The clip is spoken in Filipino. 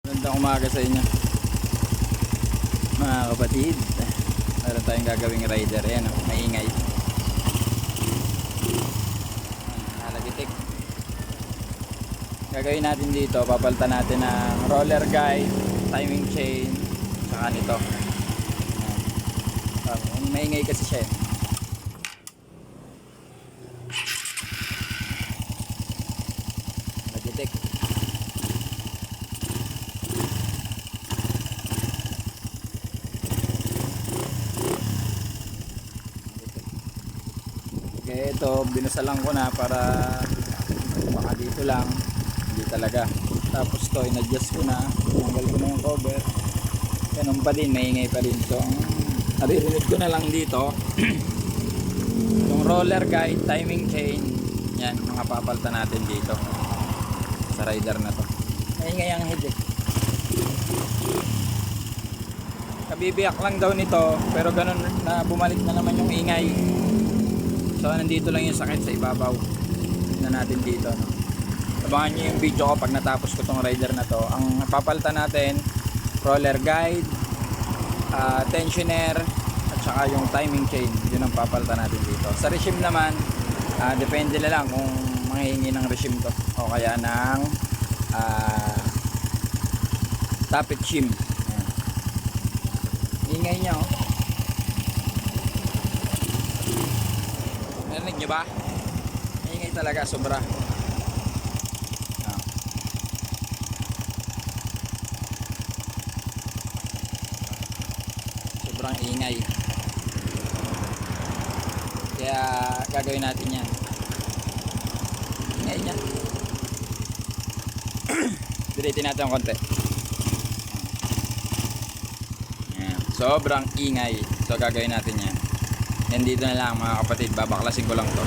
Magandang umaga sa inyo mga kapatid. Meron tayong gagawing rider. Ayan o, maingay. Nalagitik. Gagawin natin dito, papalitan natin ng roller guide, timing chain, saka nito. Maingay kasi siya eh. Nalagitik. Okay, ito binasalan ko na para baka dito lang, hindi talaga. Tapos to in-adjust ko na, tanggal ko na yung cover. Ganun pa din, maingay pa rin. So naririnig ko na lang dito yung roller guide, timing chain, yan mga papalitan natin dito sa rider na to. Maingay ang head eh. Kabibiyak lang daw nito, pero ganun na bumalik na naman yung ingay. So nandito lang yung sakit sa ibabaw. Tignan natin dito, no? Abangan nyo yung video ko pag natapos ko tong rider na to. Ang papalitan natin, roller guide, tensioner, at saka yung timing chain. Yun ang papalitan natin dito. Sa regime naman, depende na lang kung manghihingi ng regime to o kaya ng tappet shim. Ingay niya oh. Narinig nyo ba? Ingay talaga, sobra. Sobrang ingay. Kaya gagawin natin yan. Ingay niya. Dilitin natin ang konti. Yan. Sobrang ingay. So gagawin natin yan. Yan dito na lang mga kapatid. Babaklasin ko lang to.